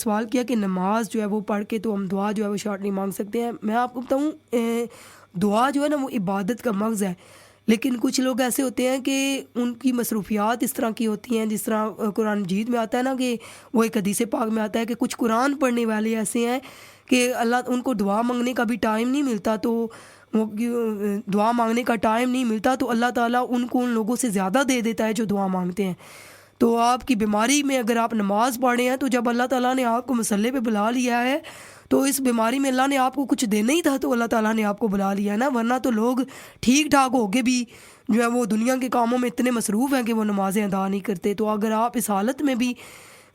سوال کیا کہ نماز جو ہے وہ پڑھ کے تو ہم دعا جو ہے وہ شارٹ نہیں مانگ سکتے ہیں. میں آپ کو بتاؤں دعا جو ہے نا وہ عبادت کا مغز ہے، لیکن کچھ لوگ ایسے ہوتے ہیں کہ ان کی مصروفیات اس طرح کی ہوتی ہیں، جس طرح قرآن مجید میں آتا ہے نا کہ وہ ایک حدیث پاک میں آتا ہے کہ کچھ قرآن پڑھنے والے ایسے ہیں کہ اللہ ان کو دعا مانگنے کا بھی ٹائم نہیں ملتا، تو وہ دعا مانگنے کا ٹائم نہیں ملتا تو اللہ تعالیٰ ان کو ان لوگوں سے زیادہ دے دیتا ہے جو دعا مانگتے ہیں. تو آپ کی بیماری میں اگر آپ نماز پڑھ رہے ہیں تو جب اللہ تعالیٰ نے آپ کو مسلح پہ بلا لیا ہے تو اس بیماری میں اللہ نے آپ کو کچھ دینا ہی تھا تو اللہ تعالیٰ نے آپ کو بلا لیا ہے نا، ورنہ تو لوگ ٹھیک ٹھاک ہو کے بھی جو ہے وہ دنیا کے کاموں میں اتنے مصروف ہیں کہ وہ نمازیں ادا نہیں کرتے. تو اگر آپ اس حالت میں بھی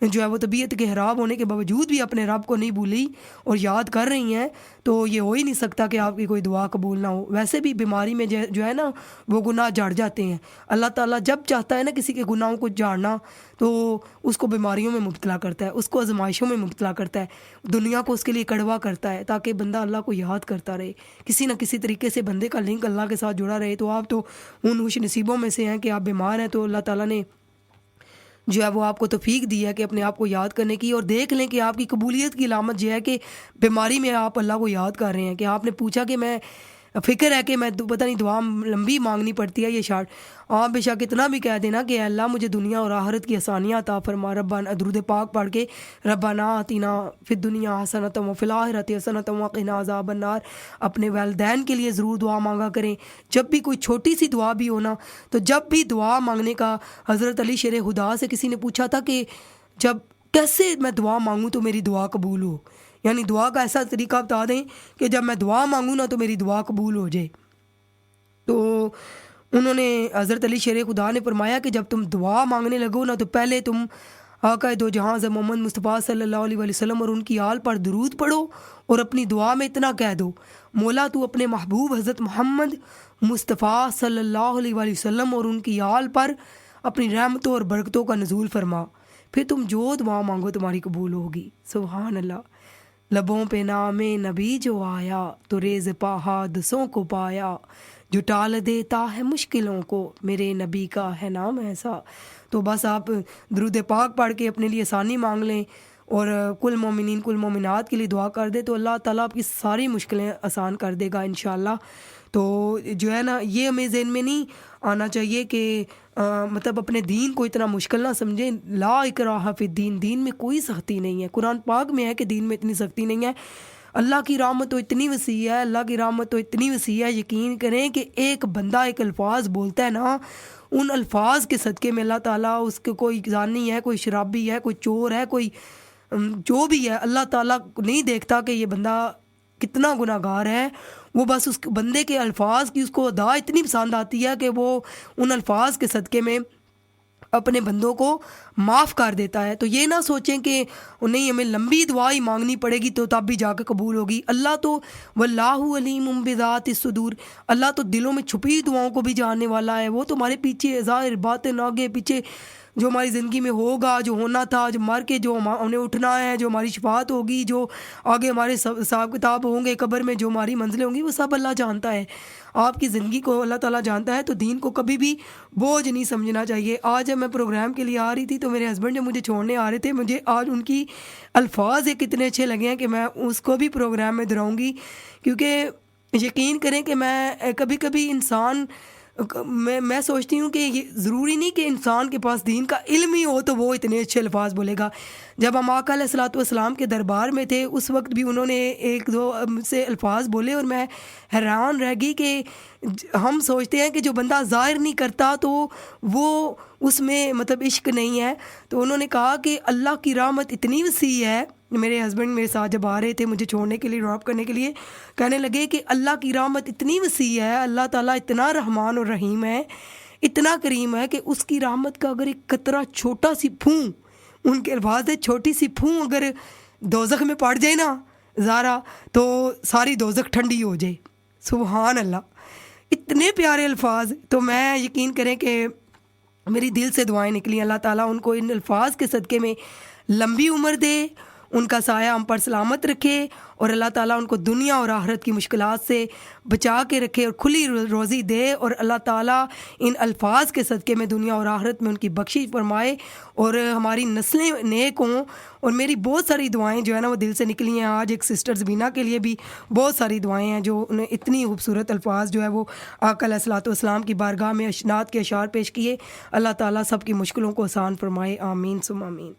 جو ہے وہ طبیعت کے خراب ہونے کے باوجود بھی اپنے رب کو نہیں بھولی اور یاد کر رہی ہیں تو یہ ہو ہی نہیں سکتا کہ آپ کی کوئی دعا قبول نہ ہو. ویسے بھی بیماری میں جو ہے نا وہ گناہ جھڑ جاتے ہیں. اللہ تعالیٰ جب چاہتا ہے نا کسی کے گناہوں کو جھاڑنا تو اس کو بیماریوں میں مبتلا کرتا ہے، اس کو آزمائشوں میں مبتلا کرتا ہے، دنیا کو اس کے لیے کڑوا کرتا ہے تاکہ بندہ اللہ کو یاد کرتا رہے، کسی نہ کسی طریقے سے بندے کا لنک اللہ کے ساتھ جڑا رہے. تو آپ تو ان خوش نصیبوں میں سے ہیں کہ آپ بیمار ہیں تو اللہ تعالیٰ نے جو ہے وہ آپ کو توفیق دی ہے کہ اپنے آپ کو یاد کرنے کی. اور دیکھ لیں کہ آپ کی قبولیت کی علامت یہ ہے کہ بیماری میں آپ اللہ کو یاد کر رہے ہیں. کہ آپ نے پوچھا کہ میں فکر ہے کہ میں پتہ نہیں دعا لمبی مانگنی پڑتی ہے یہ شارٹ، آپ بے شک اتنا بھی کہہ دینا کہ اللہ مجھے دنیا اور آخرت کی آسانیاں عطا فرما. ربنا درود پاک پڑھ کے ربنا آتنا فی الدنیا حسنۃ وفی الآخرۃ حسنۃ وقنا عذاب النار. اپنے والدین کے لیے ضرور دعا مانگا کریں. جب بھی کوئی چھوٹی سی دعا بھی ہونا تو جب بھی دعا مانگنے کا حضرت علی شیر خدا سے کسی نے پوچھا تھا کہ جب کیسے میں دعا مانگوں تو میری دعا قبول ہو، یعنی دعا کا ایسا طریقہ بتا دیں کہ جب میں دعا مانگوں نا تو میری دعا قبول ہو جائے. تو انہوں نے حضرت علی شیر خدا نے فرمایا کہ جب تم دعا مانگنے لگو نا تو پہلے تم آقا دو جہاں محمد مصطفیٰ صلی اللہ علیہ وسلم اور ان کی آل پر درود پڑھو اور اپنی دعا میں اتنا کہہ دو مولا تو اپنے محبوب حضرت محمد مصطفیٰ صلی اللہ علیہ وسلم اور ان کی آل پر اپنی رحمتوں اور برکتوں کا نزول فرما، پھر تم جو دعا مانگو تمہاری قبول ہوگی. سبحان اللہ. لبوں پہ نام نبی جو آیا تو ریز پا حادثوں کو پایا، جو ٹال دیتا ہے مشکلوں کو میرے نبی کا ہے نام ایسا. تو بس آپ درود پاک پڑھ کے اپنے لیے آسانی مانگ لیں اور کل مومنین کل مومنات کے لیے دعا کر دے تو اللہ تعالیٰ آپ کی ساری مشکلیں آسان کر دے گا انشاءاللہ. تو جو ہے نا یہ ہمیں ذہن میں نہیں آنا چاہیے کہ مطلب اپنے دین کو اتنا مشکل نہ سمجھیں. لا اکراہ فی الدین، دین میں کوئی سختی نہیں ہے. قرآن پاک میں ہے کہ دین میں اتنی سختی نہیں ہے. اللہ کی رحمت تو اتنی وسیع ہے، اللہ کی رحمت تو اتنی وسیع ہے. یقین کریں کہ ایک بندہ ایک الفاظ بولتا ہے نا، ان الفاظ کے صدقے میں اللہ تعالیٰ اس کے کوئی زانی ہے، کوئی شرابی ہے، کوئی چور ہے، کوئی جو بھی ہے، اللہ تعالیٰ نہیں دیکھتا کہ یہ بندہ کتنا گناہ گار ہے. وہ بس اس بندے کے الفاظ کی اس کو ادا اتنی پسند آتی ہے کہ وہ ان الفاظ کے صدقے میں اپنے بندوں کو معاف کر دیتا ہے. تو یہ نہ سوچیں کہ نہیں ہمیں لمبی دعا ہی مانگنی پڑے گی تو تب بھی جا کے قبول ہوگی. اللہ تو واللہ علیم بذات الصدور، اللہ تو دلوں میں چھپی دعاؤں کو بھی جاننے والا ہے. وہ تو ہمارے پیچھے ظاہر باطن آگے پیچھے جو ہماری زندگی میں ہوگا، جو ہونا تھا، جو مر کے جو ہم نے اٹھنا ہے، جو ہماری شفاعت ہوگی، جو آگے ہمارے حساب کتاب ہوں گے قبر میں، جو ہماری منزلیں ہوں گی، وہ سب اللہ جانتا ہے. آپ کی زندگی کو اللہ تعالیٰ جانتا ہے. تو دین کو کبھی بھی بوجھ نہیں سمجھنا چاہیے. آج جب میں پروگرام کے لیے آ رہی تھی تو میرے ہسبینڈ جب مجھے چھوڑنے آ رہے تھے، مجھے آج ان کی الفاظ ایک اتنے اچھے لگے ہیں کہ میں اس کو بھی پروگرام میں دہراؤں گی. کیونکہ یقین کریں کہ میں کبھی کبھی میں سوچتی ہوں کہ یہ ضروری نہیں کہ انسان کے پاس دین کا علم ہی ہو تو وہ اتنے اچھے الفاظ بولے گا. جب ہم آقا علیہ الصلوۃ والسلام کے دربار میں تھے اس وقت بھی انہوں نے ایک دو سے الفاظ بولے اور میں حیران رہ گئی کہ ہم سوچتے ہیں کہ جو بندہ ظاہر نہیں کرتا تو وہ اس میں مطلب عشق نہیں ہے. تو انہوں نے کہا کہ اللہ کی رحمت اتنی وسیع ہے. میرے ہسبینڈ میرے ساتھ جب آ رہے تھے مجھے چھوڑنے کے لیے، ڈراپ کرنے کے لیے، کہنے لگے کہ اللہ کی رحمت اتنی وسیع ہے، اللہ تعالیٰ اتنا رحمان اور رحیم ہے، اتنا کریم ہے کہ اس کی رحمت کا اگر ایک قطرہ چھوٹا سی پھون، ان کے الفاظ ہے چھوٹی سی پھون اگر دوزخ میں پڑ جائے نا زارا تو ساری دوزخ ٹھنڈی ہو جائے. سبحان اللہ، اتنے پیارے الفاظ. تو میں یقین کریں کہ میری دل سے دعائیں نکلی، اللہ تعالیٰ ان کو ان الفاظ کے صدقے میں لمبی عمر دے ان کا سایہ ہم پر سلامت رکھے اور اللہ تعالیٰ ان کو دنیا اور آخرت کی مشکلات سے بچا کے رکھے اور کھلی روزی دے، اور اللہ تعالیٰ ان الفاظ کے صدقے میں دنیا اور آخرت میں ان کی بخشش فرمائے اور ہماری نسلیں نیک ہوں۔ اور میری بہت ساری دعائیں جو ہے نا وہ دل سے نکلی ہیں۔ آج ایک سسٹر زبینہ کے لیے بھی بہت ساری دعائیں ہیں، جو انہیں اتنی خوبصورت الفاظ جو ہے وہ آقا علیہ الصلوۃ والسلام کی بارگاہ میں اشنات کے اشعار پیش کیے۔ اللہ تعالیٰ سب کی مشکلوں کو آسان فرمائے، آمین ثم آمین۔